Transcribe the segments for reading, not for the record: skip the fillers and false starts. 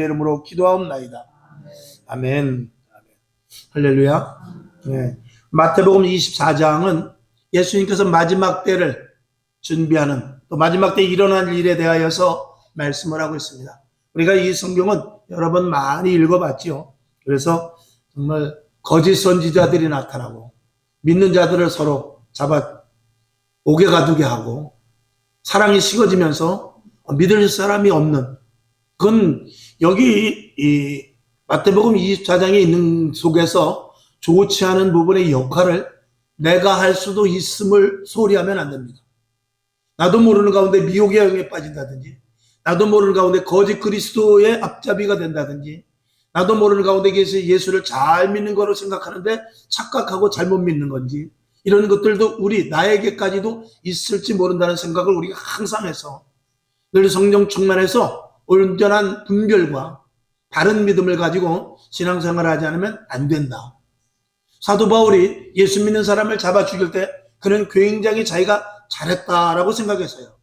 이름으로 기도하옵나이다. 아멘. 할렐루야. 네. 마태복음 24장은 예수님께서 마지막 때를 준비하는, 또 마지막 때 일어날 일에 대하여서 말씀을 하고 있습니다. 우리가 이 성경은 여러 번 많이 읽어봤지요. 그래서 정말 거짓 선지자들이 나타나고 믿는 자들을 서로 잡아 옥에 가두게 하고 사랑이 식어지면서 믿을 사람이 없는, 그건 여기 이 마태복음 24장에 있는 속에서 좋지 않은 부분의 역할을 내가 할 수도 있음을 소리하면 안 됩니다. 나도 모르는 가운데 미혹의 영에 빠진다든지, 나도 모르는 가운데 거짓 그리스도의 앞잡이가 된다든지, 나도 모르는 가운데 예수를 잘 믿는 거로 생각하는데 착각하고 잘못 믿는 건지, 이런 것들도 나에게까지도 있을지 모른다는 생각을 우리가 항상 해서 늘 성령 충만해서 온전한 분별과 바른 믿음을 가지고 신앙생활을 하지 않으면 안 된다. 사도 바울이 예수 믿는 사람을 잡아 죽일 때 그는 굉장히 자기가 잘했다라고 생각했어요.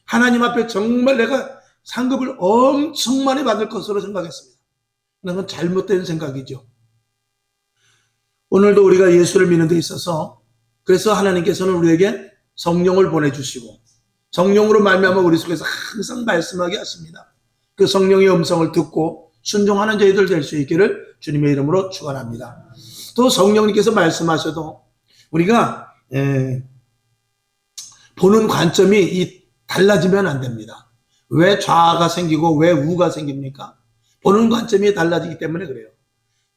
하나님 앞에 정말 내가 상급을 엄청 많이 받을 것으로 생각했습니다. 그건 잘못된 생각이죠. 오늘도 우리가 예수를 믿는 데 있어서, 그래서 하나님께서는 우리에게 성령을 보내주시고 성령으로 말미암아 우리 속에서 항상 말씀하게 하십니다. 그 성령의 음성을 듣고 순종하는 저희들 될 수 있기를 주님의 이름으로 축원합니다. 또 성령님께서 말씀하셔도 우리가 보는 관점이 달라지면 안 됩니다. 왜 좌가 생기고 왜 우가 생깁니까? 보는 관점이 달라지기 때문에 그래요.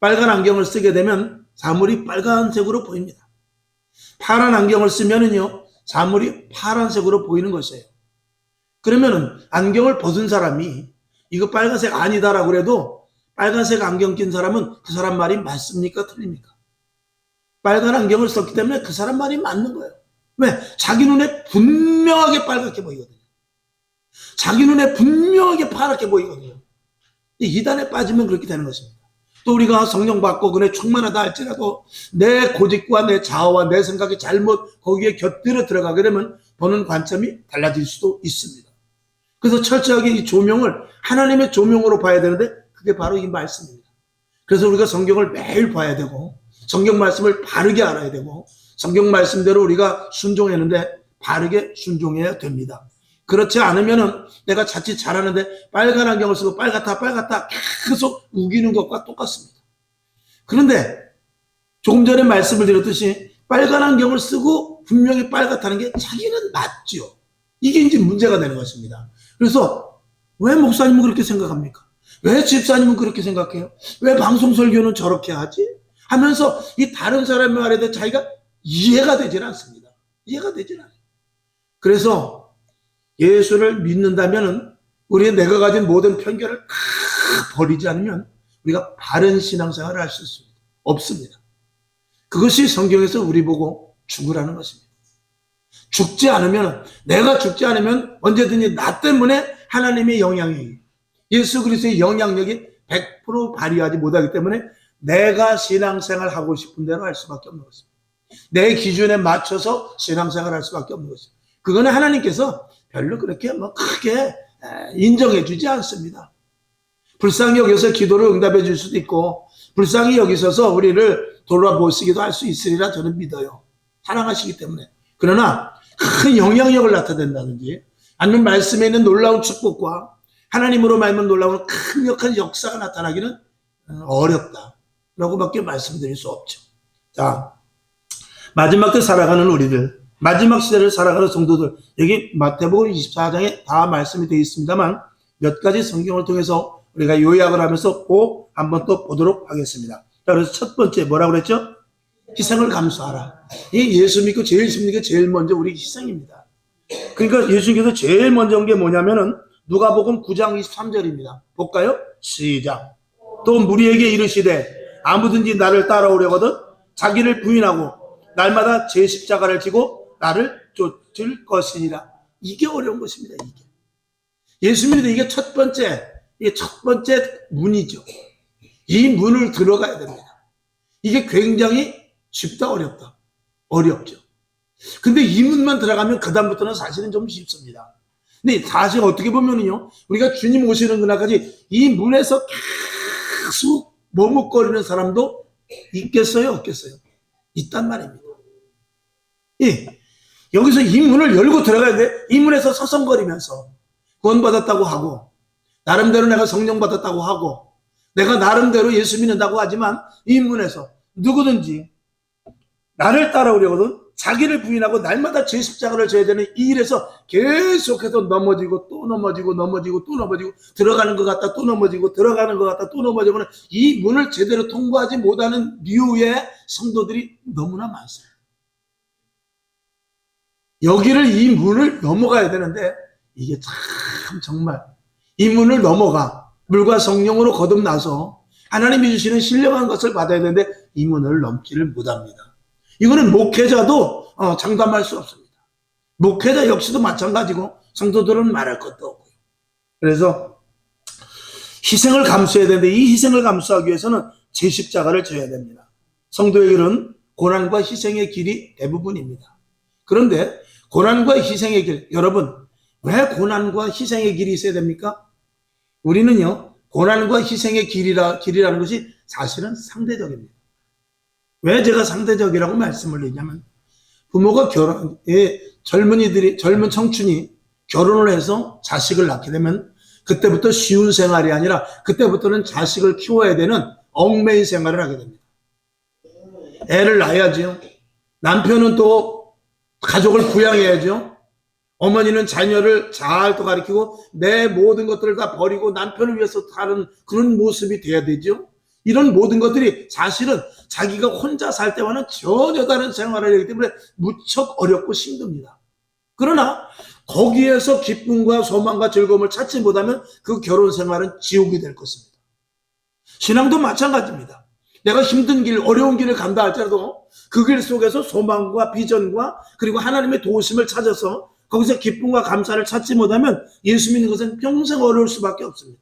빨간 안경을 쓰게 되면 사물이 빨간색으로 보입니다. 파란 안경을 쓰면은요, 사물이 파란색으로 보이는 것이에요. 그러면은 안경을 벗은 사람이 이거 빨간색 아니다라고 그래도 빨간색 안경 낀 사람은 그 사람 말이 맞습니까? 틀립니까? 빨간 안경을 썼기 때문에 그 사람 말이 맞는 거예요. 왜? 자기 눈에 분명하게 빨갛게 보이거든요. 자기 눈에 분명하게 파랗게 보이거든요. 이단에 빠지면 그렇게 되는 것입니다. 또 우리가 성령 받고 그네 충만하다 할지라도 내 고집과 내 자아와 내 생각이 잘못 거기에 곁들여 들어가게 되면 보는 관점이 달라질 수도 있습니다. 그래서 철저하게 이 조명을 하나님의 조명으로 봐야 되는데 그게 바로 이 말씀입니다. 그래서 우리가 성경을 매일 봐야 되고 성경 말씀을 바르게 알아야 되고 성경 말씀대로 우리가 순종했는데 바르게 순종해야 됩니다. 그렇지 않으면은 내가 자칫 잘하는데 빨간 안경을 쓰고 빨갛다 계속 우기는 것과 똑같습니다. 그런데 조금 전에 말씀을 드렸듯이 빨간 안경을 쓰고 분명히 빨갛다는 게 자기는 맞죠. 이게 이제 문제가 되는 것입니다. 그래서 왜 목사님은 그렇게 생각합니까? 왜 집사님은 그렇게 생각해요? 왜 방송 설교는 저렇게 하지? 하면서 이 다른 사람의 말에 대해 자기가 이해가 되질 않습니다. 이해가 되질 않아요. 그래서 예수를 믿는다면은 내가 가진 모든 편견을 다 버리지 않으면 우리가 바른 신앙생활을 할 수 없습니다. 그것이 성경에서 우리 보고 죽으라는 것입니다. 내가 죽지 않으면 언제든지 나 때문에 하나님의 영향력이, 예수 그리스도의 영향력이 100% 발휘하지 못하기 때문에 내가 신앙생활 하고 싶은 대로 할 수밖에 없는 것입니다. 내 기준에 맞춰서 신앙생활 할 수밖에 없는 것입니다. 그거는 하나님께서 별로 그렇게 크게 인정해 주지 않습니다. 불쌍히 여기서 기도를 응답해 줄 수도 있고 불쌍히 여기서서 우리를 돌아보시기도 할 수 있으리라 저는 믿어요. 사랑하시기 때문에. 그러나 큰 영향력을 나타낸다든지 아니면 말씀에 있는 놀라운 축복과 하나님으로 말하면 놀라운 강력한 역사가 나타나기는 어렵다라고밖에 말씀드릴 수 없죠. 자, 마지막 때 살아가는 우리들, 마지막 시대를 살아가는 성도들, 여기 마태복음 24장에 다 말씀이 되어 있습니다만 몇 가지 성경을 통해서 우리가 요약을 하면서 꼭 한번 또 보도록 하겠습니다. 자, 그래서 첫 번째 뭐라고 그랬죠? 희생을 감수하라. 이 예수 믿고 제일 믿는 게 제일 먼저 우리 희생입니다. 그러니까 예수님께서 제일 먼저 한 게 뭐냐면은 누가복음 9장 23절입니다. 볼까요? 시작. 또 무리에게 이르시되 아무든지 나를 따라오려거든 자기를 부인하고 날마다 제 십자가를 지고 나를 쫓을 것이니라. 이게 어려운 것입니다. 예수 믿는 이게 첫 번째 문이죠. 이 문을 들어가야 됩니다. 이게 굉장히 쉽다 어렵죠. 근데 이 문만 들어가면 그 다음부터는 사실은 좀 쉽습니다. 근데 사실 어떻게 보면은요, 우리가 주님 오시는 그날까지 이 문에서 계속 머뭇거리는 사람도 있겠어요, 없겠어요? 있단 말입니다. 예. 여기서 이 문을 열고 들어가야 돼. 이 문에서 서성거리면서 구원받았다고 하고, 나름대로 내가 성령 받았다고 하고, 내가 나름대로 예수 믿는다고 하지만 이 문에서 누구든지 나를 따라오려거든 자기를 부인하고 날마다 제 십자가를 져야 되는 이 일에서 계속해서 넘어지고 또 넘어지고 넘어지고 또 넘어지고 들어가는 것 같다 또 넘어지고 들어가는 것 같다 또 넘어지고 이 문을 제대로 통과하지 못하는 류의 성도들이 너무나 많습니다. 여기를 이 문을 넘어가야 되는데 이게 참 정말 이 문을 넘어가 물과 성령으로 거듭나서 하나님이 주시는 신령한 것을 받아야 되는데 이 문을 넘지를 못합니다. 이거는 목회자도 장담할 수 없습니다. 목회자 역시도 마찬가지고 성도들은 말할 것도 없고요. 그래서 희생을 감수해야 되는데 이 희생을 감수하기 위해서는 제 십자가를 져야 됩니다. 성도의 길은 고난과 희생의 길이 대부분입니다. 그런데 고난과 희생의 길, 여러분 왜 고난과 희생의 길이 있어야 됩니까? 우리는요 고난과 희생의 길이라는 것이 사실은 상대적입니다. 왜 제가 상대적이라고 말씀을 드리냐면 부모가 젊은 청춘이 결혼을 해서 자식을 낳게 되면 그때부터 쉬운 생활이 아니라 그때부터는 자식을 키워야 되는 얽매인 생활을 하게 됩니다. 애를 낳아야죠. 남편은 또 가족을 부양해야죠. 어머니는 자녀를 잘 또 가르치고 내 모든 것들을 다 버리고 남편을 위해서 사는 그런 모습이 돼야 되죠. 이런 모든 것들이 사실은 자기가 혼자 살 때와는 전혀 다른 생활을 하기 때문에 무척 어렵고 힘듭니다. 그러나 거기에서 기쁨과 소망과 즐거움을 찾지 못하면 그 결혼 생활은 지옥이 될 것입니다. 신앙도 마찬가지입니다. 내가 힘든 길, 어려운 길을 간다 할지라도 그 길 속에서 소망과 비전과 그리고 하나님의 도우심을 찾아서 거기서 기쁨과 감사를 찾지 못하면 예수 믿는 것은 평생 어려울 수밖에 없습니다.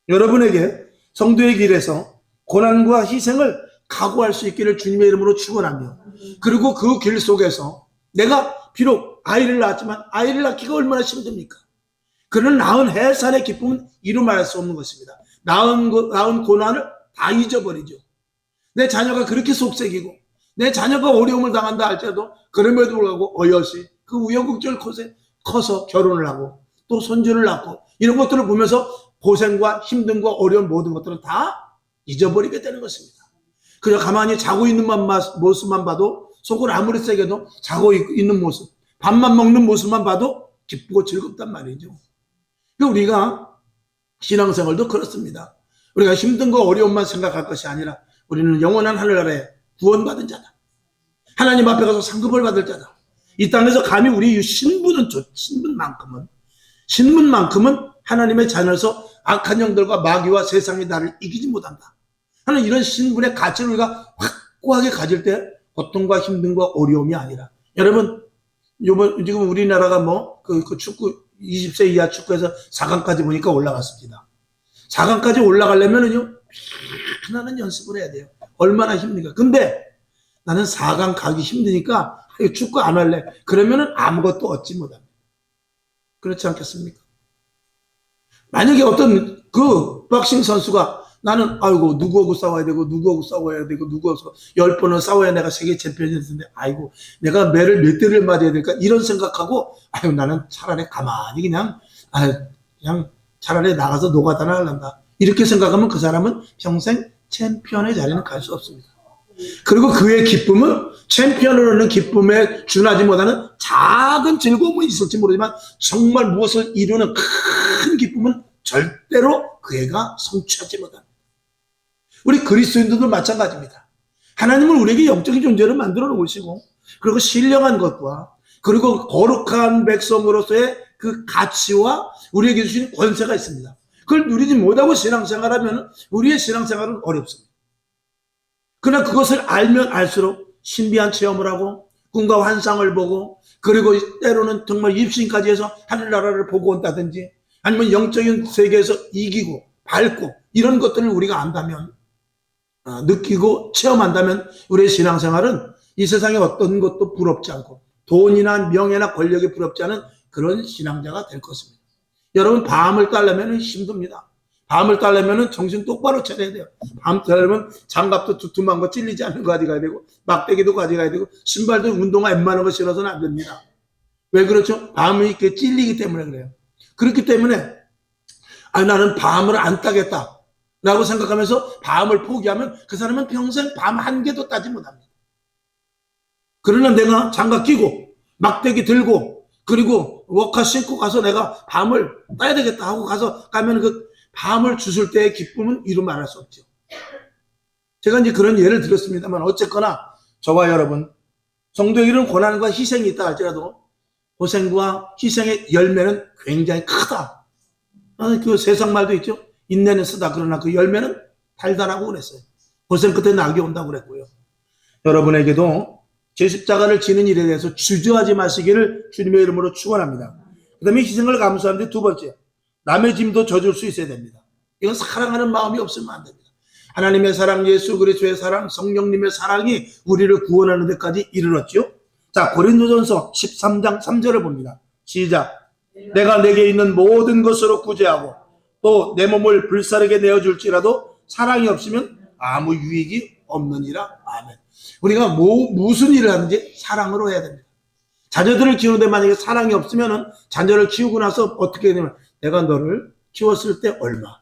여러분에게 성도의 길에서 고난과 희생을 각오할 수 있기를 주님의 이름으로 축원하며 그리고 그 길 속에서 내가 비록 아이를 낳았지만 아이를 낳기가 얼마나 힘듭니까? 그런 낳은 해산의 기쁨은 이루 말할 수 없는 것입니다. 낳은 고난을 다 잊어버리죠. 내 자녀가 그렇게 속색이고 내 자녀가 어려움을 당한다 할지라도 그럼에도 불구하고 어여시 그 우여곡절 커서 결혼을 하고 또 손주를 낳고 이런 것들을 보면서 고생과 힘듦과 어려운 모든 것들은 다 잊어버리게 되는 것입니다. 그저 가만히 자고 있는 모습만 봐도 속을 아무리 세게도 자고 있는 모습, 밥만 먹는 모습만 봐도 기쁘고 즐겁단 말이죠. 우리가 신앙생활도 그렇습니다. 우리가 힘든 거 어려움만 생각할 것이 아니라 우리는 영원한 하늘나라에 구원받은 자다. 하나님 앞에 가서 상급을 받을 자다. 이 땅에서 감히 우리 신분만큼은 하나님의 자녀로서 악한 영들과 마귀와 세상이 나를 이기지 못한다 하는 이런 신분의 가치를 우리가 확고하게 가질 때 고통과 힘듦과 어려움이 아니라 여러분 지금 우리나라가 그 축구 20세 이하 축구에서 4강까지 보니까 올라갔습니다. 4강까지 올라가려면은요 하나는 연습을 해야 돼요. 얼마나 힘드니까. 근데 나는 4강 가기 힘드니까 축구 안 할래. 그러면은 아무것도 얻지 못합니다. 그렇지 않겠습니까? 만약에 어떤 그 박싱 선수가 나는 아이고 누구하고 싸워야 되고 누구하고 싸워야 되고 누구하고 10번은 싸워야 내가 세계 챔피언이 됐는데 아이고 내가 매를 몇 대를 맞아야 될까 이런 생각하고 아유 나는 차라리 가만히 그냥 차라리 나가서 노가다나 할란다 이렇게 생각하면 그 사람은 평생 챔피언의 자리는 갈 수 없습니다. 그리고 그의 기쁨은 챔피언을 얻는 기쁨에 준하지 못하는 작은 즐거움은 있을지 모르지만 정말 무엇을 이루는 큰 기쁨은 절대로 그 애가 성취하지 못합니다. 우리 그리스도인들도 마찬가지입니다. 하나님은 우리에게 영적인 존재를 만들어 놓으시고 그리고 신령한 것과 그리고 거룩한 백성으로서의 그 가치와 우리에게 주신 권세가 있습니다. 그걸 누리지 못하고 신앙생활하면 우리의 신앙생활은 어렵습니다. 그러나 그것을 알면 알수록 신비한 체험을 하고 꿈과 환상을 보고 그리고 때로는 정말 입신까지 해서 하늘나라를 보고 온다든지 아니면 영적인 세계에서 이기고 밟고 이런 것들을 우리가 안다면 느끼고 체험한다면 우리의 신앙생활은 이 세상에 어떤 것도 부럽지 않고 돈이나 명예나 권력이 부럽지 않은 그런 신앙자가 될 것입니다. 여러분, 밤을 따려면 힘듭니다. 밤을 따려면 정신 똑바로 차려야 돼요. 밤 따려면 장갑도 두툼한 거 찔리지 않는 거 가져가야 되고, 막대기도 가져가야 되고, 신발도 운동화 웬만한 거 신어서는 안 됩니다. 왜 그렇죠? 밤이 이렇게 찔리기 때문에 그래요. 그렇기 때문에 나는 밤을 안 따겠다 라고 생각하면서 밤을 포기하면 그 사람은 평생 밤 한 개도 따지 못합니다. 그러나 내가 장갑 끼고 막대기 들고 그리고 워카 신고 가서 내가 밤을 따야 되겠다 하고 가면 그 밤을 주술 때의 기쁨은 이루 말할 수 없죠. 제가 이제 그런 예를 들었습니다만, 어쨌거나 저와 여러분, 성도에게 이런 고난과 희생이 있다 할지라도 고생과 희생의 열매는 굉장히 크다. 그 세상 말도 있죠. 인내는 쓰다. 그러나 그 열매는 달달하고 그랬어요. 고생 끝에 낙이 온다고 그랬고요. 여러분에게도 제 십자가를 지는 일에 대해서 주저하지 마시기를 주님의 이름으로 축원합니다. 그 다음에 희생을 감수하는데 두 번째, 남의 짐도 져줄 수 있어야 됩니다. 이건 사랑하는 마음이 없으면 안 됩니다. 하나님의 사랑, 예수 그리스도의 사랑, 성령님의 사랑이 우리를 구원하는 데까지 이르렀죠. 자, 고린도전서 13장 3절을 봅니다. 시작. 내가 내게 있는 모든 것으로 구제하고 또 내 몸을 불사르게 내어줄지라도 사랑이 없으면 아무 유익이 없느니라. 아멘. 우리가 무슨 일을 하든지 사랑으로 해야 됩니다. 자녀들을 키우는데 만약에 사랑이 없으면 자녀를 키우고 나서 어떻게 되냐면, 내가 너를 키웠을 때 얼마,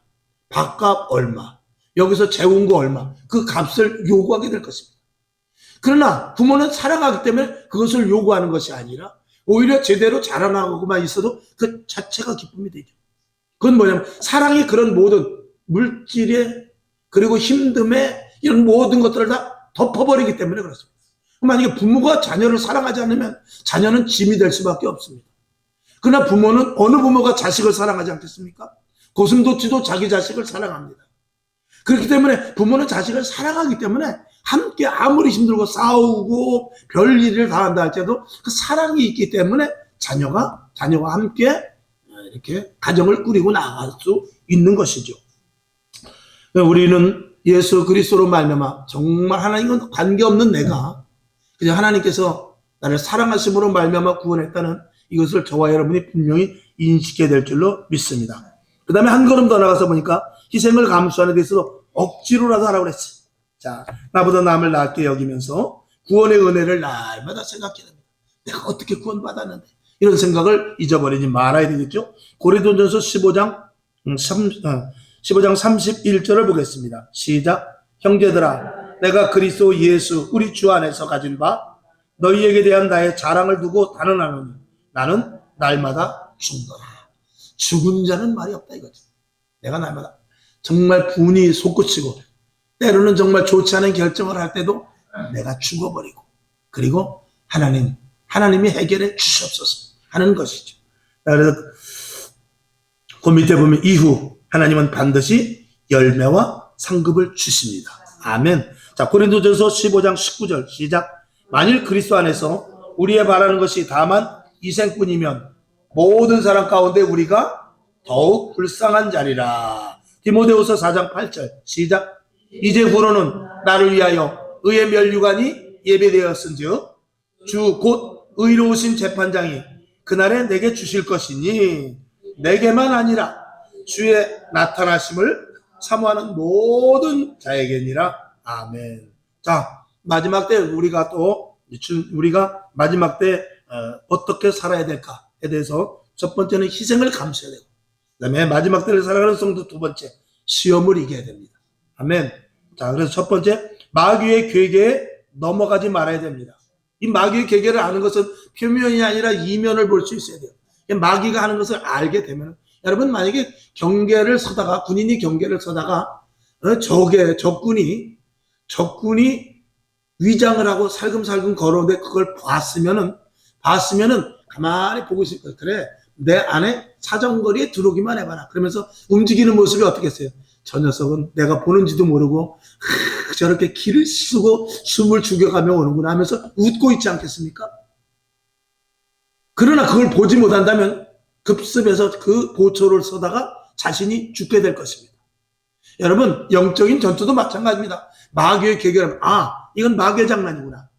밥값 얼마, 여기서 재운 거 얼마, 그 값을 요구하게 될 것입니다. 그러나 부모는 사랑하기 때문에 그것을 요구하는 것이 아니라 오히려 제대로 자라나고만 있어도 그 자체가 기쁨이 되죠. 그건 뭐냐면 사랑이 그런 모든 물질에 그리고 힘듦에 이런 모든 것들을 다 덮어버리기 때문에 그렇습니다. 만약에 부모가 자녀를 사랑하지 않으면 자녀는 짐이 될 수밖에 없습니다. 그러나 부모는, 어느 부모가 자식을 사랑하지 않겠습니까? 고슴도치도 자기 자식을 사랑합니다. 그렇기 때문에 부모는 자식을 사랑하기 때문에 함께 아무리 힘들고 싸우고 별일을 다 한다 할지라도 그 사랑이 있기 때문에 자녀가 함께 이렇게 가정을 꾸리고 나아갈 수 있는 것이죠. 우리는 예수 그리스도로 말미암아 정말 하나님과 관계없는 내가 그냥 하나님께서 나를 사랑하심으로 말미암아 구원했다는 이것을 저와 여러분이 분명히 인식해야 될 줄로 믿습니다. 그 다음에 한 걸음 더 나가서 보니까 희생을 감수하는 데 있어서 억지로라도 하라고 그랬어요. 자, 나보다 남을 낫게 여기면서 구원의 은혜를 날마다 생각해야 됩니다. 내가 어떻게 구원받았는데, 이런 생각을 잊어버리지 말아야 되겠죠. 고린도전서 15장 31절을 보겠습니다. 시작. 형제들아, 내가 그리스도 예수 우리 주 안에서 가진 바 너희에게 대한 나의 자랑을 두고 단언하노니 나는 날마다 죽노라. 죽은 자는 말이 없다 이거지. 내가 날마다 정말 분이 솟구치고 때로는 정말 좋지 않은 결정을 할 때도 내가 죽어버리고, 그리고 하나님이 해결해 주시옵소서 하는 것이죠. 그래서 그 밑에 보면 이후 하나님은 반드시 열매와 상급을 주십니다. 아멘. 자, 고린도전서 15장 19절 시작. 만일 그리스도 안에서 우리의 바라는 것이 다만 이생뿐이면 모든 사람 가운데 우리가 더욱 불쌍한 자리라. 디모데후서 4장 8절 시작. 이제 후로는 나를 위하여 의의 면류관이 예배되었은즉 주 곧 의로우신 재판장이 그날에 내게 주실 것이니 내게만 아니라 주의 나타나심을 사모하는 모든 자에게니라. 아멘. 자, 마지막 때 우리가 마지막 때 어떻게 살아야 될까에 대해서 첫 번째는 희생을 감수해야 되고, 그 다음에 마지막 때를 살아가는 성도 두 번째, 시험을 이겨야 됩니다. 아멘. 자, 그래서 첫 번째, 마귀의 괴계에 넘어가지 말아야 됩니다. 이 마귀의 괴계를 아는 것은 표면이 아니라 이면을 볼 수 있어야 돼요. 마귀가 하는 것을 알게 되면, 여러분 만약에 군인이 경계를 서다가 적군이 위장을 하고 살금살금 걸어오는데 그걸 봤으면은 가만히 보고 있을 거예요. 그래, 내 안에 사정거리에 들어오기만 해봐라. 그러면서 움직이는 모습이 어떻겠어요? 저 녀석은 내가 보는지도 모르고 저렇게 기를 쓰고 숨을 죽여가며 오는구나 하면서 웃고 있지 않겠습니까? 그러나 그걸 보지 못한다면 급습해서 그 보초를 서다가 자신이 죽게 될 것입니다. 여러분, 영적인 전투도 마찬가지입니다. 마귀의 계계를 이건 마귀의 장난이구나.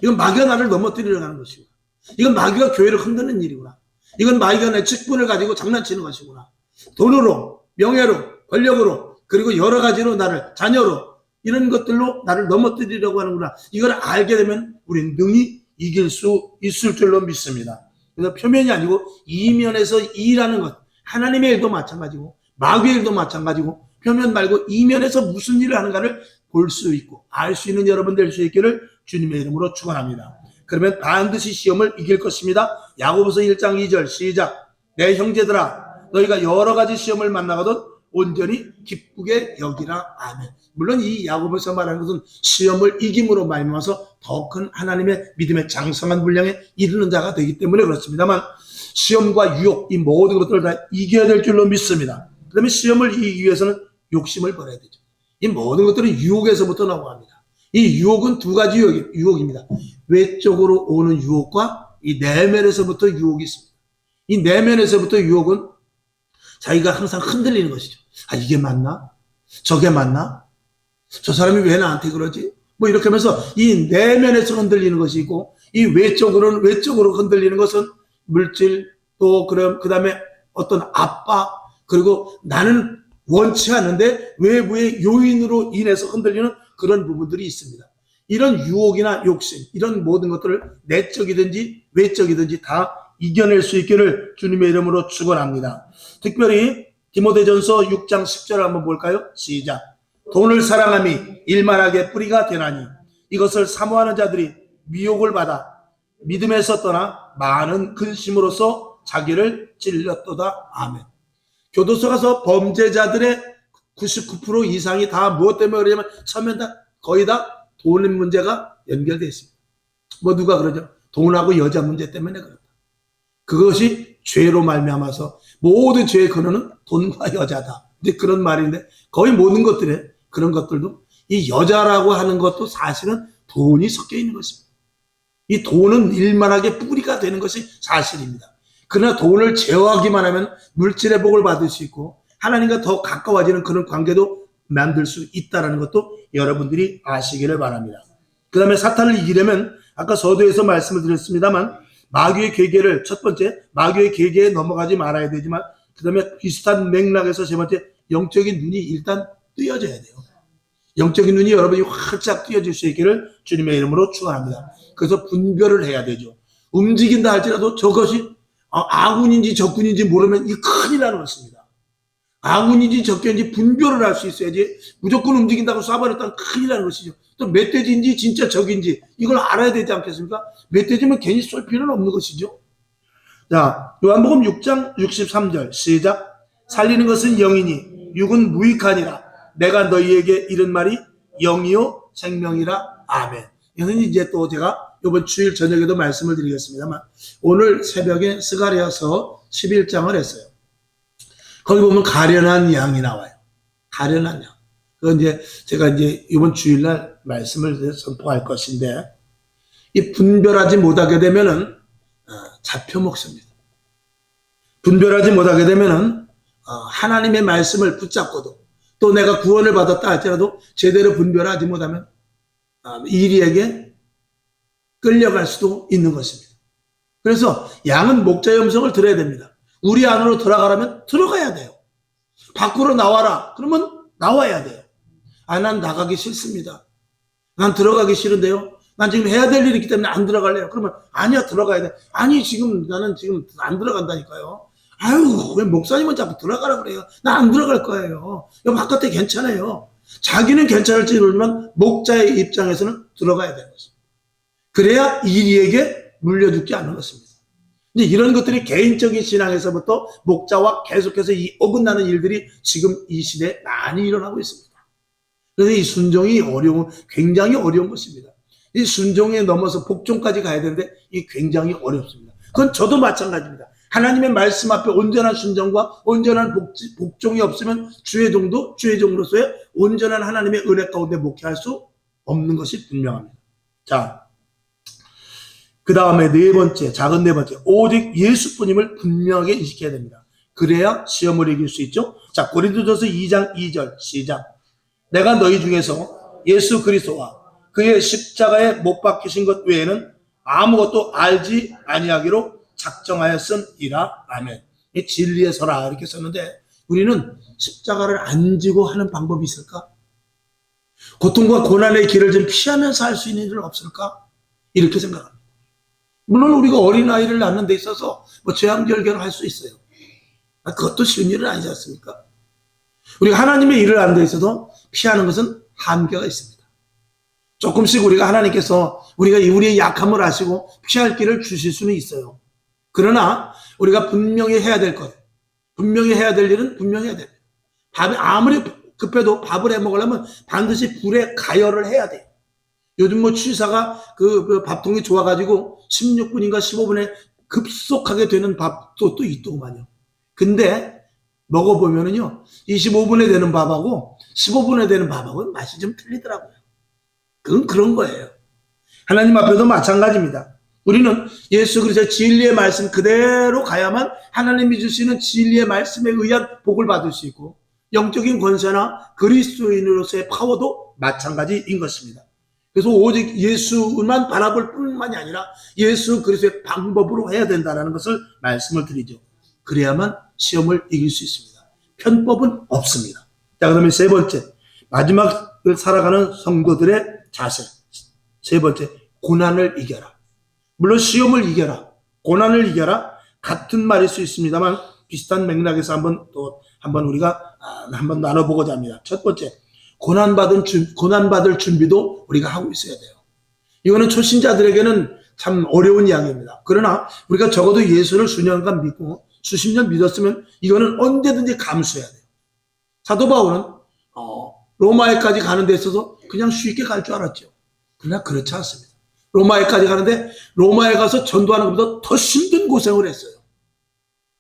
이건 마귀가 나를 넘어뜨리려고 하는 것이구나. 이건 마귀가 교회를 흔드는 일이구나. 이건 마귀가 내 직분을 가지고 장난치는 것이구나. 돈으로, 명예로, 권력으로, 그리고 여러 가지로 나를, 자녀로, 이런 것들로 나를 넘어뜨리려고 하는구나. 이걸 알게 되면 우리는 능히 이길 수 있을 줄로 믿습니다. 그래서 표면이 아니고 이면에서 일하는 것, 하나님의 일도 마찬가지고 마귀의 일도 마찬가지고 표면 말고 이면에서 무슨 일을 하는가를 볼 수 있고 알 수 있는 여러분 될 수 있기를 주님의 이름으로 축원합니다. 그러면 반드시 시험을 이길 것입니다. 야고보서 1장 2절 시작. 내 형제들아 너희가 여러 가지 시험을 만나거든 온전히 기쁘게 여기라. 아멘. 물론 이 야고보서 말하는 것은 시험을 이김으로 말미암아서 더 큰 하나님의 믿음의 장성한 분량에 이르는 자가 되기 때문에 그렇습니다만 시험과 유혹 이 모든 것들을 다 이겨야 될 줄로 믿습니다. 그다음에 시험을 이기기 위해서는 욕심을 버려야 되죠. 이 모든 것들은 유혹에서부터 나옵니다. 이 유혹은 두 가지 유혹입니다. 외적으로 오는 유혹과 이 내면에서부터 유혹이 있습니다. 이 내면에서부터 유혹은 자기가 항상 흔들리는 것이죠. 아, 이게 맞나? 저게 맞나? 저 사람이 왜 나한테 그러지? 뭐 이렇게 하면서 이 내면에서 흔들리는 것이 있고 이 외적으로 흔들리는 것은 물질 또 그 다음에 어떤 압박 그리고 나는 원치 않는데 외부의 요인으로 인해서 흔들리는 그런 부분들이 있습니다. 이런 유혹이나 욕심 이런 모든 것들을 내적이든지 외적이든지 다 이겨낼 수 있기를 주님의 이름으로 축원합니다. 특별히 디모데전서 6장 10절을 한번 볼까요? 시작. 돈을 사랑함이 일만하게 뿌리가 되나니 이것을 사모하는 자들이 미혹을 받아 믿음에서 떠나 많은 근심으로써 자기를 찔렸도다. 아멘. 교도소 가서 범죄자들의 99% 이상이 다 무엇 때문에 그러냐면 처음엔 거의 다 돈 문제가 연결되어 있습니다. 뭐 누가 그러죠? 돈하고 여자 문제 때문에 그렇다. 그것이 죄로 말미암아서 모든 죄의 근원은 돈과 여자다. 이제 그런 말인데 거의 모든 것들에 그런 것들도 이 여자라고 하는 것도 사실은 돈이 섞여 있는 것입니다. 이 돈은 일만하게 뿌리가 되는 것이 사실입니다. 그러나 돈을 제어하기만 하면 물질의 복을 받을 수 있고 하나님과 더 가까워지는 그런 관계도 만들 수 있다는 것도 여러분들이 아시기를 바랍니다. 그 다음에 사탄을 이기려면 아까 서두에서 말씀을 드렸습니다만 마귀의 계계를 첫 번째 마귀의 계계에 넘어가지 말아야 되지만 그 다음에 비슷한 맥락에서 세 번째 영적인 눈이 일단 뜨여져야 돼요. 영적인 눈이 여러분이 활짝 뜨여질 수 있기를 주님의 이름으로 축원합니다. 그래서 분별을 해야 되죠. 움직인다 할지라도 저것이 아군인지 적군인지 모르면 이 큰일 나는 것입니다. 아군인지 적군인지 분별을 할 수 있어야지 무조건 움직인다고 쏴버렸다면 큰일 나는 것이죠. 또 멧돼지인지 진짜 적인지 이걸 알아야 되지 않겠습니까? 멧돼지면 괜히 쏠 필요는 없는 것이죠. 자, 요한복음 6장 63절 시작. 살리는 것은 영이니 육은 무익하니라. 내가 너희에게 이른 말이 영이요 생명이라. 아멘. 이것은 이제 또 제가 이번 주일 저녁에도 말씀을 드리겠습니다만 오늘 새벽에 스가랴서 11장을 했어요. 거기 보면 가련한 양이 나와요. 가련한 양. 그건 이제 제가 이제 이번 주일날 말씀을 선포할 것인데 이 분별하지 못하게 되면은 잡혀 먹습니다. 분별하지 못하게 되면은 하나님의 말씀을 붙잡고도 또 내가 구원을 받았다 할지라도 제대로 분별하지 못하면 이리에게 끌려갈 수도 있는 것입니다. 그래서 양은 목자의 음성을 들어야 됩니다. 우리 안으로 들어가려면 들어가야 돼요. 밖으로 나와라. 그러면 나와야 돼요. 난 나가기 싫습니다. 난 들어가기 싫은데요. 난 지금 해야 될 일이 있기 때문에 안 들어갈래요. 그러면 아니야 들어가야 돼. 아니 나는 지금 안 들어간다니까요. 아유 왜 목사님은 자꾸 들어가라 그래요. 나 안 들어갈 거예요. 여기 바깥에 괜찮아요. 자기는 괜찮을지 모르지만 목자의 입장에서는 들어가야 되는 것입니다. 그래야 이리에게 물려주지 않는 것입니다. 이제 이런 것들이 개인적인 신앙에서부터 목자와 계속해서 이 어긋나는 일들이 지금 이 시대에 많이 일어나고 있습니다. 그래서 이 순종이 굉장히 어려운 것입니다. 이 순종에 넘어서 복종까지 가야 되는데 이 굉장히 어렵습니다. 그건 저도 마찬가지입니다. 하나님의 말씀 앞에 온전한 순종과 온전한 복종이 없으면 주의 종으로서의 온전한 하나님의 은혜 가운데 목회할 수 없는 것이 분명합니다. 자, 그 다음에 작은 네 번째, 오직 예수뿐임을 분명하게 인식해야 됩니다. 그래야 시험을 이길 수 있죠. 자, 고린도전서 2장 2절 시작. 내가 너희 중에서 예수 그리스도와 그의 십자가에 못 박히신 것 외에는 아무것도 알지 아니하기로 작정하였음이라. 아멘. 이 진리의 서라 이렇게 썼는데 우리는 십자가를 안 지고 하는 방법이 있을까? 고통과 고난의 길을 좀 피하면서 할 수 있는 일은 없을까? 이렇게 생각합니다. 물론 우리가 어린아이를 낳는 데 있어서 뭐 재앙결계를 할 수 있어요. 그것도 쉬운 일은 아니지 않습니까? 우리가 하나님의 일을 하는 데 있어서 피하는 것은 한계가 있습니다. 조금씩 우리가 하나님께서 우리가 우리의 약함을 아시고 피할 길을 주실 수는 있어요. 그러나 우리가 분명히 해야 될 것, 분명히 해야 될 일은 분명히 해야 됩니다. 밥이 아무리 급해도 밥을 해 먹으려면 반드시 불에 가열을 해야 돼요. 요즘 뭐 취사가 그 밥통이 좋아가지고 16분인가 15분에 급속하게 되는 밥도 또 있더구만요. 근데 먹어보면은요, 25분에 되는 밥하고 15분에 되는 밥하고는 맛이 좀 틀리더라고요. 그건 그런 거예요. 하나님 앞에도 마찬가지입니다. 우리는 예수 그리스도의 진리의 말씀 그대로 가야만 하나님이 주시는 진리의 말씀에 의한 복을 받을 수 있고 영적인 권세나 그리스도인으로서의 파워도 마찬가지인 것입니다. 그래서 오직 예수만 바라볼 뿐만이 아니라 예수 그리스도의 방법으로 해야 된다는 것을 말씀을 드리죠. 그래야만 시험을 이길 수 있습니다. 편법은 없습니다. 자, 그러면 세 번째, 마지막을 살아가는 성도들의 자세. 세 번째, 고난을 이겨라. 물론 시험을 이겨라, 고난을 이겨라 같은 말일 수 있습니다만 비슷한 맥락에서 한번 우리가 한번 나눠보고자 합니다. 첫 번째, 고난받을 준비도 우리가 하고 있어야 돼요. 이거는 초신자들에게는 참 어려운 이야기입니다. 그러나 우리가 적어도 예수를 수년간 믿고 수십 년 믿었으면 이거는 언제든지 감수해야 돼요. 사도 바울은 로마에까지 가는 데 있어서 그냥 쉽게 갈 줄 알았죠. 그러나 그렇지 않습니다. 로마에까지 가는데 로마에 가서 전도하는 것보다 더 힘든 고생을 했어요.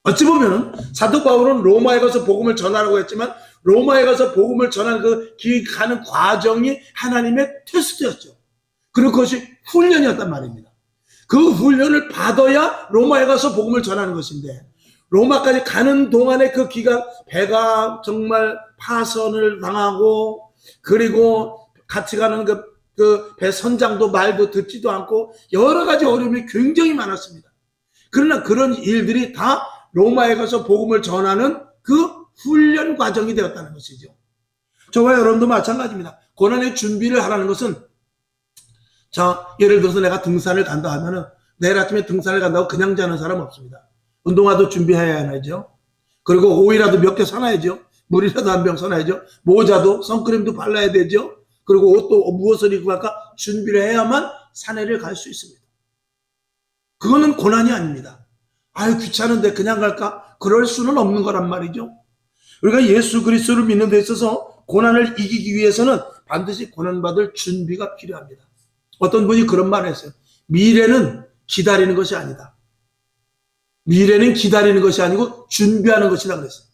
어찌 보면 사도 바울은 로마에 가서 복음을 전하라고 했지만 로마에 가서 복음을 전하는 그 길 가는 과정이 하나님의 테스트였죠. 그리고 그것이 훈련이었단 말입니다. 그 훈련을 받아야 로마에 가서 복음을 전하는 것인데 로마까지 가는 동안에 그 기간 배가 정말 파선을 당하고 그리고 같이 가는 그 배 선장도 말도 듣지도 않고 여러 가지 어려움이 굉장히 많았습니다. 그러나 그런 일들이 다 로마에 가서 복음을 전하는 그 훈련 과정이 되었다는 것이죠. 저와 여러분도 마찬가지입니다. 고난의 준비를 하라는 것은 자, 예를 들어서 내가 등산을 간다 하면은 내일 아침에 등산을 간다고 그냥 자는 사람 없습니다. 운동화도 준비해야 하죠. 그리고 오이라도 몇 개 사놔야죠. 물이라도 한 병 사놔야죠. 모자도 선크림도 발라야 되죠. 그리고 옷도 무엇을 입고 갈까 준비를 해야만 산에를 갈 수 있습니다. 그거는 고난이 아닙니다. 아유 귀찮은데 그냥 갈까? 그럴 수는 없는 거란 말이죠. 우리가 예수 그리스도를 믿는 데 있어서 고난을 이기기 위해서는 반드시 고난받을 준비가 필요합니다. 어떤 분이 그런 말을 했어요. 미래는 기다리는 것이 아니다. 미래는 기다리는 것이 아니고 준비하는 것이라 그랬어요.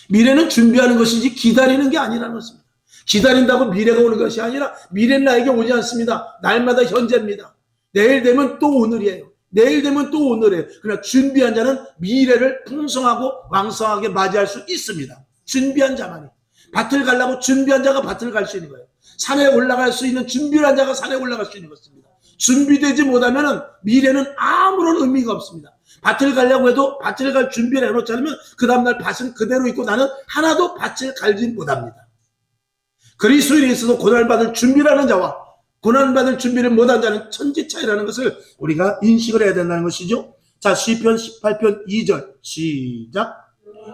미래는 준비하는 것이지 기다리는 게 아니라는 것입니다. 기다린다고 미래가 오는 것이 아니라 미래는 나에게 오지 않습니다. 날마다 현재입니다. 내일 되면 또 오늘이에요. 내일 되면 또 오늘이에요. 그러나 준비한 자는 미래를 풍성하고 왕성하게 맞이할 수 있습니다. 준비한 자만이. 밭을 가려고 준비한 자가 밭을 갈 수 있는 거예요. 산에 올라갈 수 있는 준비를 한 자가 산에 올라갈 수 있는 것입니다. 준비되지 못하면 미래는 아무런 의미가 없습니다. 밭을 가려고 해도 밭을 갈 준비를 해놓지 않으면 그 다음날 밭은 그대로 있고 나는 하나도 밭을 갈지 못합니다. 그리스도인에 있어서 고난받을 준비를 하는 자와 고난받을 준비를 못한 자는 천지 차이라는 것을 우리가 인식을 해야 된다는 것이죠. 자, 시편 18편 2절 시작.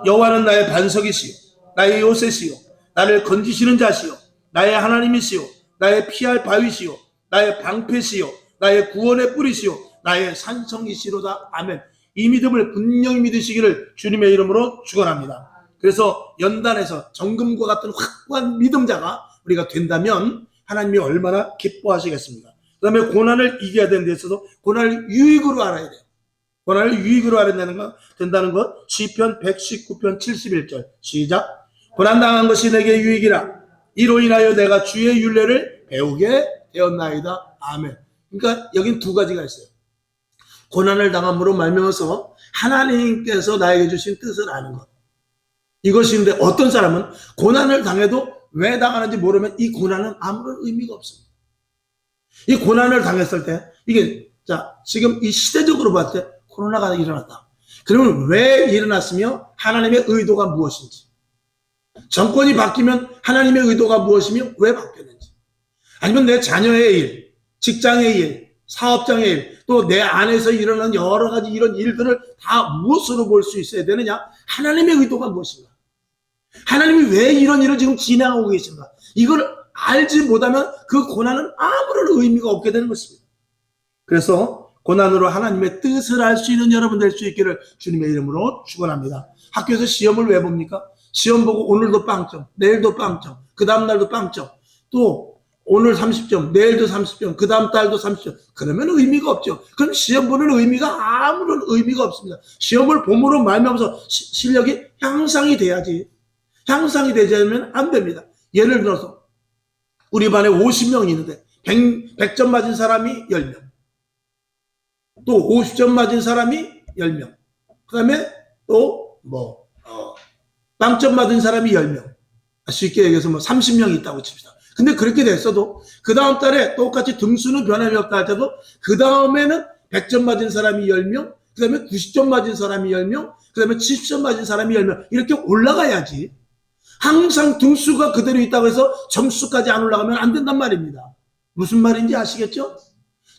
여호와는 나의 반석이시요 나의 요새시요 나를 건지시는 자시요 나의 하나님이시요 나의 피할 바위시요 나의 방패시요 나의 구원의 뿌리시요 나의 산성이시로다. 아멘. 이 믿음을 분명히 믿으시기를 주님의 이름으로 축원합니다. 그래서 연단에서 정금과 같은 확고한 믿음자가 우리가 된다면 하나님이 얼마나 기뻐하시겠습니까? 그 다음에 고난을 이겨야 되는 데 있어서 고난을 유익으로 알아야 돼요. 고난을 유익으로 알아야 된다는 것. 시편 119편 71절 시작. 고난당한 것이 내게 유익이라 이로 인하여 내가 주의 율례를 배우게 되었나이다. 아멘. 그러니까 여긴 두 가지가 있어요. 고난을 당함으로 말미암아서 하나님께서 나에게 주신 뜻을 아는 것. 이것인데 어떤 사람은 고난을 당해도 왜 당하는지 모르면 이 고난은 아무런 의미가 없습니다. 이 고난을 당했을 때 이게 자 지금 이 시대적으로 봤을 때 코로나가 일어났다. 그러면 왜 일어났으며 하나님의 의도가 무엇인지, 정권이 바뀌면 하나님의 의도가 무엇이며 왜 바뀌었는지, 아니면 내 자녀의 일, 직장의 일, 사업장의 일, 또 내 안에서 일어나는 여러 가지 이런 일들을 다 무엇으로 볼 수 있어야 되느냐? 하나님의 의도가 무엇인가? 하나님이 왜 이런 일을 지금 진행하고 계신가? 이걸 알지 못하면 그 고난은 아무런 의미가 없게 되는 것입니다. 그래서 고난으로 하나님의 뜻을 알 수 있는 여러분 될 수 있기를 주님의 이름으로 축원합니다. 학교에서 시험을 왜 봅니까? 시험 보고 오늘도 빵점, 내일도 빵점, 그 다음날도 빵점, 또 오늘 30점, 내일도 30점, 그 다음 달도 30점. 그러면 의미가 없죠. 그럼 시험 보는 의미가 아무런 의미가 없습니다. 시험을 봄으로 말미암아서 실력이 향상이 돼야지. 향상이 되지 않으면 안 됩니다. 예를 들어서 우리 반에 50명이 있는데 100점 맞은 사람이 10명, 또 50점 맞은 사람이 10명, 그 다음에 또 빵점 맞은 사람이 10명, 쉽게 얘기해서 30명이 있다고 칩시다. 근데 그렇게 됐어도 그 다음 달에 똑같이 등수는 변함이 없다 할 때도 그 다음에는 100점 맞은 사람이 10명, 그 다음에 90점 맞은 사람이 10명, 그 다음에 70점 맞은 사람이 10명, 이렇게 올라가야지. 항상 등수가 그대로 있다고 해서 점수까지 안 올라가면 안 된단 말입니다. 무슨 말인지 아시겠죠?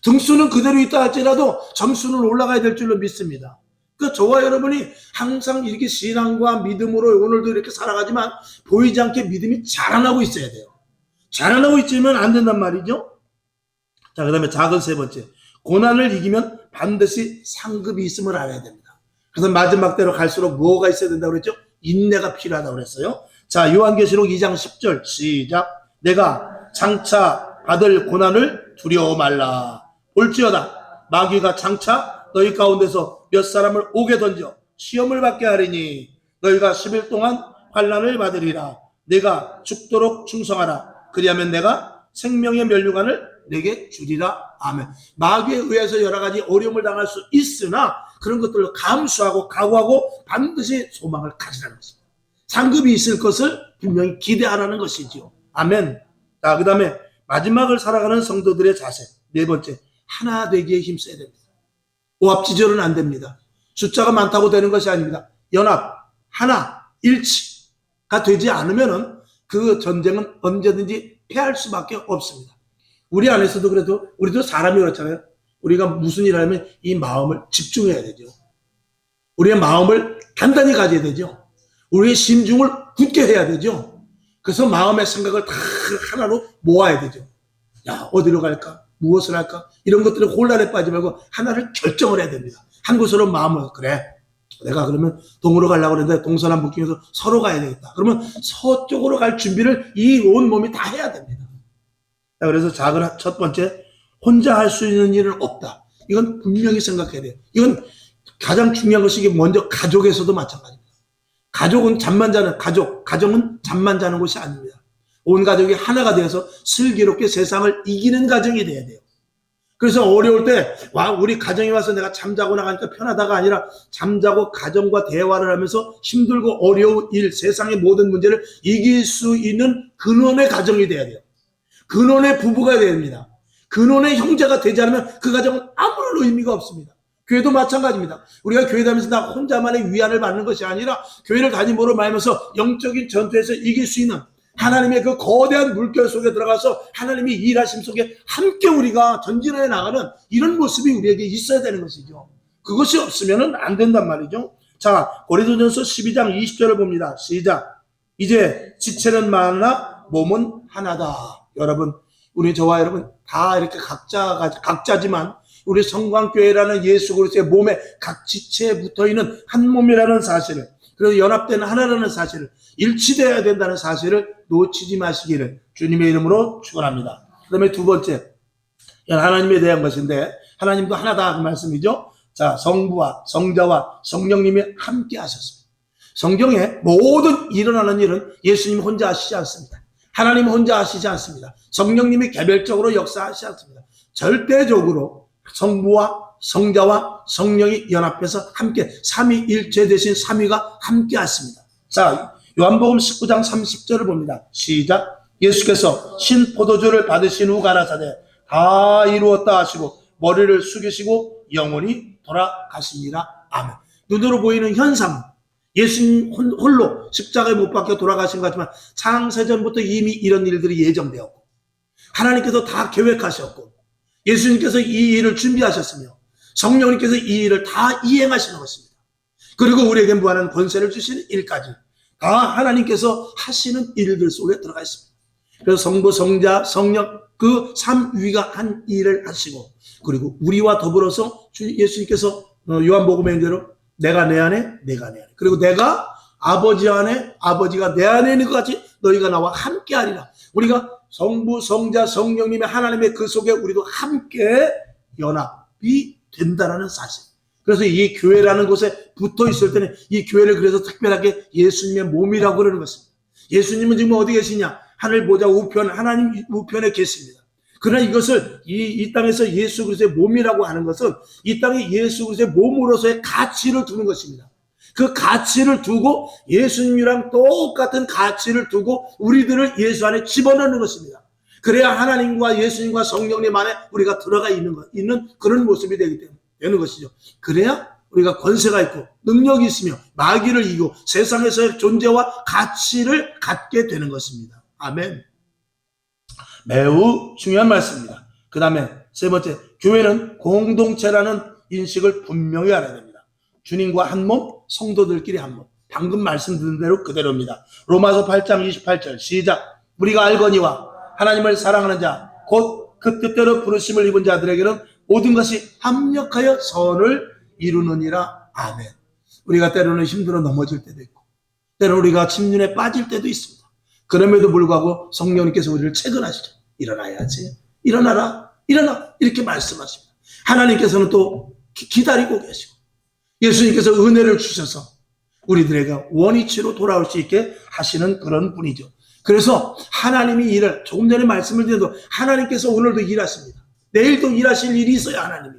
등수는 그대로 있다 할지라도 점수는 올라가야 될 줄로 믿습니다. 그 저와 여러분이 항상 이렇게 신앙과 믿음으로 오늘도 이렇게 살아가지만 보이지 않게 믿음이 자라나고 있어야 돼요. 자라나고 있으면 안 된단 말이죠. 자, 그 다음에 작은 세 번째, 고난을 이기면 반드시 상급이 있음을 알아야 됩니다. 그래서 마지막 대로 갈수록 뭐가 있어야 된다고 그랬죠? 인내가 필요하다고 그랬어요. 자, 요한계시록 2장 10절 시작. 내가 장차 받을 고난을 두려워 말라. 볼지어다 마귀가 장차 너희 가운데서 몇 사람을 옥에 던져 시험을 받게 하리니 너희가 10일 동안 환난을 받으리라. 내가 죽도록 충성하라. 그리하면 내가 생명의 면류관을 내게 주리라. 아멘. 마귀에 의해서 여러 가지 어려움을 당할 수 있으나 그런 것들을 감수하고 각오하고 반드시 소망을 가지라는 것입니다. 상급이 있을 것을 분명히 기대하라는 것이죠. 아멘. 자, 그 다음에 마지막을 살아가는 성도들의 자세. 네 번째, 하나 되기에 힘써야 됩니다. 오합지졸은 안 됩니다. 숫자가 많다고 되는 것이 아닙니다. 연합, 하나, 일치가 되지 않으면은 그 전쟁은 언제든지 패할 수밖에 없습니다. 우리 안에서도 그래도 우리도 사람이 그렇잖아요. 우리가 무슨 일을 하면 이 마음을 집중해야 되죠. 우리의 마음을 단단히 가져야 되죠. 우리의 심중을 굳게 해야 되죠. 그래서 마음의 생각을 다 하나로 모아야 되죠. 야, 어디로 갈까? 무엇을 할까? 이런 것들을 혼란에 빠지지 말고 하나를 결정을 해야 됩니다. 한 곳으로 마음을, 그래, 내가 그러면 동으로 가려고 그러는데 동서남북 중에서 서로 가야 되겠다. 그러면 서쪽으로 갈 준비를 이 온 몸이 다 해야 됩니다. 그래서 작은 첫 번째, 혼자 할 수 있는 일은 없다. 이건 분명히 생각해야 돼요. 이건 가장 중요한 것이 먼저 가족에서도 마찬가지입니다. 가족은 잠만 자는, 가정은 잠만 자는 곳이 아닙니다. 온 가족이 하나가 되어서 슬기롭게 세상을 이기는 가정이 돼야 돼요. 그래서 어려울 때, 와, 우리 가정에 와서 내가 잠자고 나가니까 편하다가 아니라 잠자고 가정과 대화를 하면서 힘들고 어려운 일, 세상의 모든 문제를 이길 수 있는 근원의 가정이 돼야 돼요. 근원의 부부가 돼야 됩니다. 근원의 형제가 되지 않으면 그 가정은 아무런 의미가 없습니다. 교회도 마찬가지입니다. 우리가 교회 다니면서 나 혼자만의 위안을 받는 것이 아니라 교회를 다짐으로 말하면서 영적인 전투에서 이길 수 있는 하나님의 그 거대한 물결 속에 들어가서 하나님이 일하심 속에 함께 우리가 전진해 나가는 이런 모습이 우리에게 있어야 되는 것이죠. 그것이 없으면 안 된단 말이죠. 자, 고린도전서 12장 20절을 봅니다. 시작. 이제 지체는 많으나 몸은 하나다. 여러분, 우리 저와 여러분 다 이렇게 각자지만 우리 성광교회라는 예수 그리스도의 몸에 각 지체에 붙어있는 한 몸이라는 사실을, 그래서 연합되는 하나라는 사실을, 일치되어야 된다는 사실을 놓치지 마시기를 주님의 이름으로 축원합니다. 그 다음에 두 번째, 하나님에 대한 것인데 하나님도 하나다 그 말씀이죠. 자, 성부와 성자와 성령님이 함께 하셨습니다. 성경에 모든 일어나는 일은 예수님 혼자 하시지 않습니다. 하나님 혼자 하시지 않습니다. 성령님이 개별적으로 역사하시지 않습니다. 절대적으로 성부와 성자와 성령이 연합해서 함께 삼위일체 되신 삼위가 함께 하십니다. 자, 요한복음 19장 30절을 봅니다. 시작. 예수께서 신포도주를 받으신 후 가라사대 다 이루었다 하시고 머리를 숙이시고 영원히 돌아가시니라. 아멘. 눈으로 보이는 현상, 예수님 홀로 십자가에 못 박혀 돌아가신 것 같지만 창세전부터 이미 이런 일들이 예정되었고 하나님께서 다 계획하셨고 예수님께서 이 일을 준비하셨으며 성령님께서 이 일을 다 이행하시는 것입니다. 그리고 우리에게 무한한 권세를 주시는 일까지 다 하나님께서 하시는 일들 속에 들어가 있습니다. 그래서 성부, 성자, 성령 그 삼위가 한 일을 하시고 그리고 우리와 더불어서 예수님께서 요한복음에 있는 대로 내가 내 안에 내가 내 안에 그리고 내가 아버지 안에 아버지가 내 안에 있는 것 같이 너희가 나와 함께 하리라. 우리가 성부, 성자, 성령님의 하나님의 그 속에 우리도 함께 연합이 된다는 사실. 그래서 이 교회라는 곳에 붙어 있을 때는 이 교회를 그래서 특별하게 예수님의 몸이라고 그러는 것입니다. 예수님은 지금 어디 계시냐? 하늘 보좌 우편, 하나님 우편에 계십니다. 그러나 이것을 이 땅에서 예수 그리스도의 몸이라고 하는 것은 이 땅에 예수 그리스도의 몸으로서의 가치를 두는 것입니다. 그 가치를 두고 예수님이랑 똑같은 가치를 두고 우리들을 예수 안에 집어넣는 것입니다. 그래야 하나님과 예수님과 성령님 안에 우리가 들어가 있는 그런 모습이 되는 것이죠. 그래야 우리가 권세가 있고 능력이 있으며 마귀를 이기고 세상에서의 존재와 가치를 갖게 되는 것입니다. 아멘. 매우 중요한 말씀입니다. 그 다음에 세 번째, 교회는 공동체라는 인식을 분명히 알아야 됩니다. 주님과 한 몸, 성도들끼리 한 몸. 방금 말씀드린 대로 그대로입니다. 로마서 8장 28절 시작. 우리가 알거니와 하나님을 사랑하는 자, 곧 그 뜻대로 부르심을 입은 자들에게는 모든 것이 합력하여 선을 이루느니라. 아멘. 우리가 때로는 힘들어 넘어질 때도 있고 때로는 우리가 침륜에 빠질 때도 있습니다. 그럼에도 불구하고 성령님께서 우리를 채근하시죠. 일어나야지. 일어나라. 일어나. 이렇게 말씀하십니다. 하나님께서는 또 기다리고 계시고 예수님께서 은혜를 주셔서 우리들에게 원위치로 돌아올 수 있게 하시는 그런 분이죠. 그래서 하나님이 일을 조금 전에 말씀을 드려도 하나님께서 오늘도 일하십니다. 내일도 일하실 일이 있어요. 하나님이.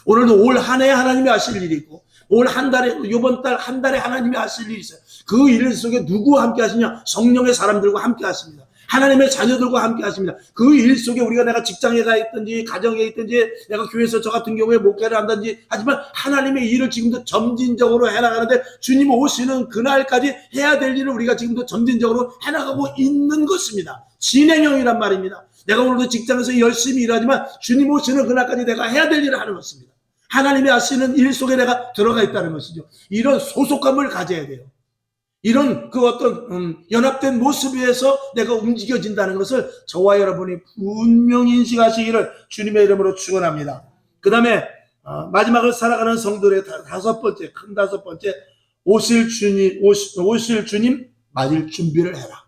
오늘도 올 한 해 하나님이 하실 일이 있고 올 한 달에 이번 달 한 달에 하나님이 하실 일이 있어요. 그 일 속에 누구와 함께 하시냐? 성령의 사람들과 함께 하십니다. 하나님의 자녀들과 함께 하십니다. 그 일 속에 우리가 내가 직장에 가 있든지 가정에 있든지 내가 교회에서 저 같은 경우에 목회를 한다든지 하지만 하나님의 일을 지금도 점진적으로 해나가는데 주님 오시는 그날까지 해야 될 일을 우리가 지금도 점진적으로 해나가고 있는 것입니다. 진행형이란 말입니다. 내가 오늘도 직장에서 열심히 일하지만 주님 오시는 그날까지 내가 해야 될 일을 하는 것입니다. 하나님이 하시는 일 속에 내가 들어가 있다는 것이죠. 이런 소속감을 가져야 돼요. 이런 그 어떤 연합된 모습 위에서 내가 움직여진다는 것을 저와 여러분이 분명히 인식하시기를 주님의 이름으로 축원합니다. 그 다음에 마지막을 살아가는 성도들의 다섯 번째 오실 주님 맞을 준비를 해라.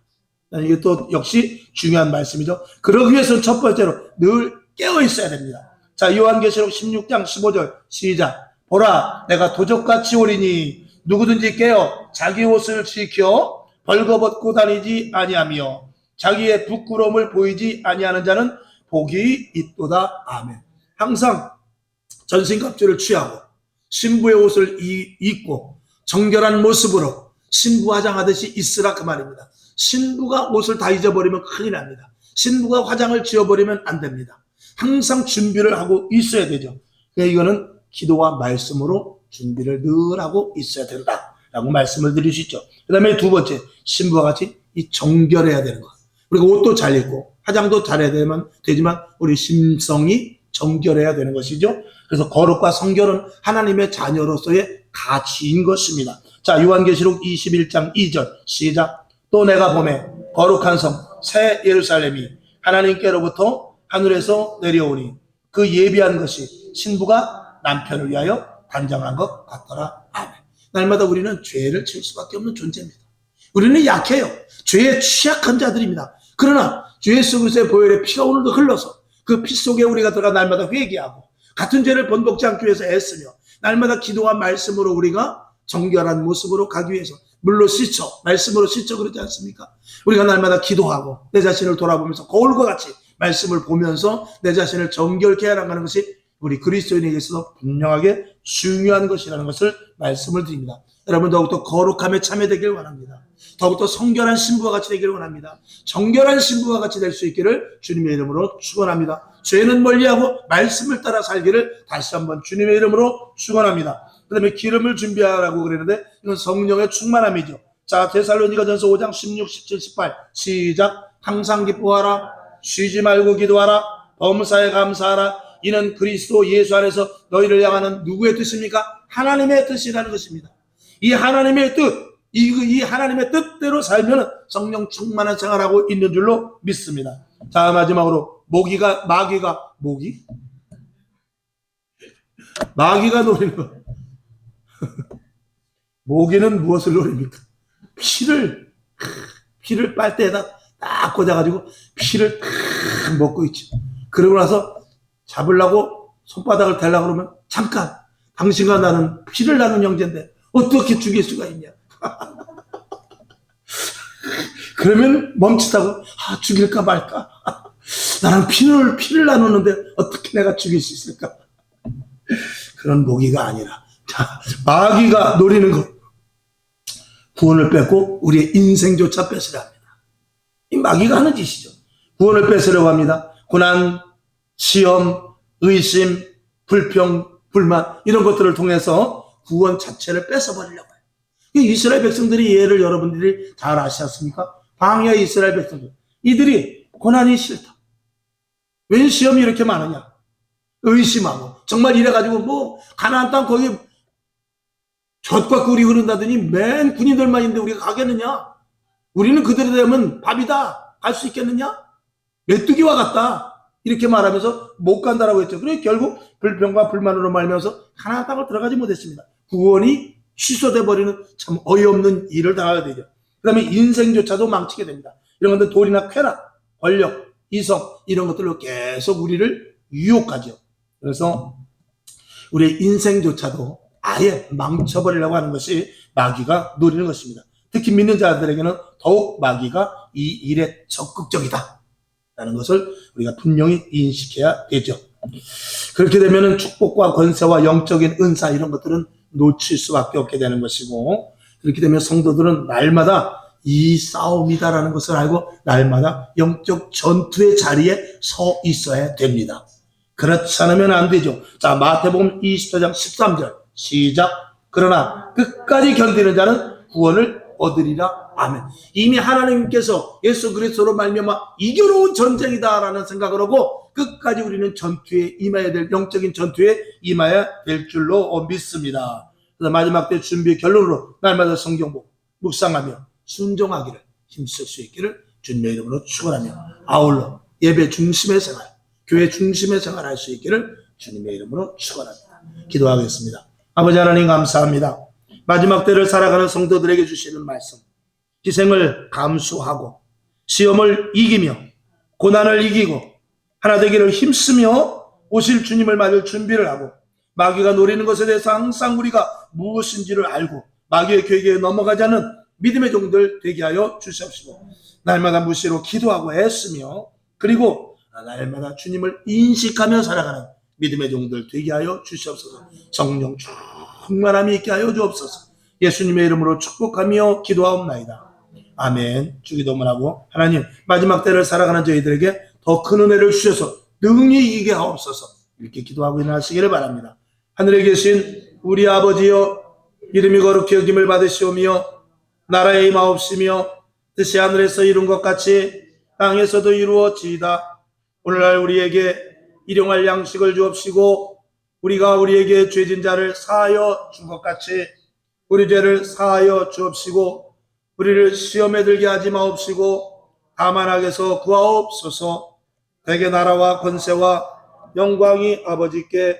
이게 또 역시 중요한 말씀이죠. 그러기 위해서는 첫 번째로 늘 깨어 있어야 됩니다. 자, 요한계시록 16장 15절 시작. 보라, 내가 도적같이 오리니 누구든지 깨어 자기 옷을 지켜 벌거벗고 다니지 아니하며 자기의 부끄러움을 보이지 아니하는 자는 복이 있도다. 아멘. 항상 전신갑주를 취하고 신부의 옷을 입고 정결한 모습으로 신부 화장하듯이 있으라 그 말입니다. 신부가 옷을 다 잊어버리면 큰일 납니다. 신부가 화장을 지워버리면 안 됩니다. 항상 준비를 하고 있어야 되죠. 그러니까 이거는 기도와 말씀으로 준비를 늘 하고 있어야 된다라고 말씀을 드릴 수 있죠. 그 다음에 두 번째, 신부와 같이 이 정결해야 되는 것. 우리가 옷도 잘 입고 화장도 잘해야 되지만 우리 심성이 정결해야 되는 것이죠. 그래서 거룩과 성결은 하나님의 자녀로서의 가치인 것입니다. 자, 요한계시록 21장 2절 시작. 또 내가 보매 거룩한 성 새 예루살렘이 하나님께로부터 하늘에서 내려오니 그 예비한 것이 신부가 남편을 위하여 단장한 것 같더라. 아멘. 날마다 우리는 죄를 질 수밖에 없는 존재입니다. 우리는 약해요. 죄에 취약한 자들입니다. 그러나 주 예수 그리스도의 보혈의 피가 오늘도 흘러서 그 피 속에 우리가 들어가 날마다 회개하고 같은 죄를 번복지 않기 위해서 애쓰며 날마다 기도와 말씀으로 우리가 정결한 모습으로 가기 위해서 물로 씻어 말씀으로 씻어 그러지 않습니까? 우리가 날마다 기도하고 내 자신을 돌아보면서 거울과 같이 말씀을 보면서 내 자신을 정결케 해나가는 것이 우리 그리스도인에게 있어서 분명하게 중요한 것이라는 것을 말씀을 드립니다. 여러분 더욱더 거룩함에 참여되기를 원합니다. 더욱더 성결한 신부와 같이 되기를 원합니다. 정결한 신부와 같이 될 수 있기를 주님의 이름으로 축원합니다. 죄는 멀리하고 말씀을 따라 살기를 다시 한번 주님의 이름으로 축원합니다. 그 다음에 기름을 준비하라고 그랬는데 이건 성령의 충만함이죠. 자, 데살로니가전서 5장 16, 17, 18 시작. 항상 기뻐하라. 쉬지 말고 기도하라. 범사에 감사하라. 이는 그리스도 예수 안에서 너희를 향하는 누구의 뜻입니까? 하나님의 뜻이라는 것입니다. 이 하나님의 뜻, 이 하나님의 뜻대로 살면 성령 충만한 생활하고 있는 줄로 믿습니다. 자, 마지막으로 마귀가 노리는 것. 모기는 무엇을 노립니까? 피를 빨대에다 딱 꽂아가지고 피를 딱 먹고 있죠. 그러고 나서 잡으려고 손바닥을 대려고 그러면 잠깐, 당신과 나는 피를 나눈 형제인데 어떻게 죽일 수가 있냐. 그러면 멈칫하고 죽일까 말까. 나랑 피를 나누는데 어떻게 내가 죽일 수 있을까. 그런 모기가 아니라, 자, 마귀가 노리는 것, 구원을 뺏고 우리의 인생조차 뺏으려 합니다. 이 마귀가 하는 짓이죠. 구원을 뺏으려고 합니다. 고난, 시험, 의심, 불평, 불만 이런 것들을 통해서 구원 자체를 뺏어버리려고 해요. 이스라엘 백성들이 예를 여러분들이 잘 아시았습니까? 광야 이스라엘 백성들, 이들이 고난이 싫다. 왜 시험이 이렇게 많으냐? 의심하고 정말 이래가지고 뭐 가나안 땅 거기 젖과 꿀이 흐른다더니 맨 군인들만 있는데 우리가 가겠느냐? 우리는 그대로 되면 밥이다. 갈 수 있겠느냐? 메뚜기와 같다. 이렇게 말하면서 못 간다라고 했죠. 그래서 결국 불평과 불만으로 말미암아서 가나안 땅을 들어가지 못했습니다. 구원이 취소돼 버리는 참 어이없는 일을 당하게 되죠. 그 다음에 인생조차도 망치게 됩니다. 이런 것들 돌이나 쾌락, 권력, 이성 이런 것들로 계속 우리를 유혹하죠. 그래서 우리의 인생조차도 아예 망쳐버리려고 하는 것이 마귀가 노리는 것입니다. 특히 믿는 자들에게는 더욱 마귀가 이 일에 적극적이다 라는 것을 우리가 분명히 인식해야 되죠. 그렇게 되면 축복과 권세와 영적인 은사 이런 것들은 놓칠 수밖에 없게 되는 것이고, 그렇게 되면 성도들은 날마다 이 싸움이다라는 것을 알고 날마다 영적 전투의 자리에 서 있어야 됩니다. 그렇지 않으면 안 되죠. 자, 마태복음 24장 13절 시작. 그러나 끝까지 견디는 자는 구원을 얻으리라. 아멘. 이미 하나님께서 예수 그리스도로 말미암아 이겨놓은 전쟁이다라는 생각을 하고 끝까지 우리는 전투에 임해야 될, 영적인 전투에 임해야 될 줄로 믿습니다. 그래서 마지막 때 준비 결론으로 날마다 성경보 묵상하며 순종하기를 힘쓸 수 있기를 주님의 이름으로 축원하며, 아울러 예배 중심의 생활, 교회 중심의 생활 할 수 있기를 주님의 이름으로 축원합니다. 기도하겠습니다. 아버지 하나님 감사합니다. 마지막 때를 살아가는 성도들에게 주시는 말씀, 희생을 감수하고 시험을 이기며 고난을 이기고 하나 되기를 힘쓰며 오실 주님을 맞을 준비를 하고 마귀가 노리는 것에 대해서 항상 우리가 무엇인지를 알고 마귀의 계획에 넘어가지 않는 믿음의 종들 되게 하여 주시옵시고, 날마다 무시로 기도하고 애쓰며 그리고 날마다 주님을 인식하며 살아가는 믿음의 종들 되게 하여 주시옵소서. 성령 충만함이 있게 하여 주옵소서. 예수님의 이름으로 축복하며 기도하옵나이다. 아멘. 주기도문하고 하나님, 마지막 때를 살아가는 저희들에게 더 큰 은혜를 주셔서 능히 이기게 하옵소서. 이렇게 기도하고 일어나시기를 바랍니다. 하늘에 계신 우리 아버지여, 이름이 거룩히 여김을 받으시오며 나라의 임하옵시며 뜻이 하늘에서 이룬 것 같이 땅에서도 이루어지이다. 오늘날 우리에게 일용할 양식을 주옵시고 우리가 우리에게 죄진 자를 사하여 준 것 같이 우리 죄를 사하여 주옵시고 우리를 시험에 들게 하지 마옵시고 다만 악에서 구하옵소서. 대개 나라와 권세와 영광이 아버지께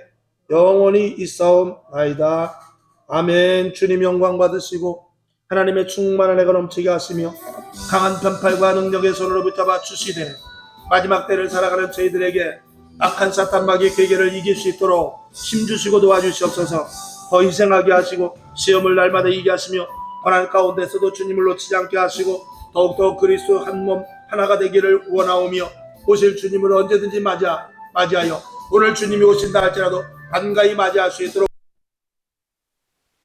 영원히 있사옵나이다. 아멘. 주님 영광 받으시고 하나님의 충만한 애가 넘치게 하시며 강한 편팔과 능력의 손으로 붙잡아 주시되 마지막 때를 살아가는 저희들에게 악한 사탄 마귀의 계계를 이길 수 있도록 힘주시고 도와주시옵소서. 더 희생하게 하시고 시험을 날마다 이기게 하시며 고난 가운데서도 주님을 놓치지 않게 하시고 더욱더 그리스도 한 몸 하나가 되기를 원하오며 오실 주님을 언제든지 맞이하여 오늘 주님이 오신다 할지라도 반가이 맞이할 수 있도록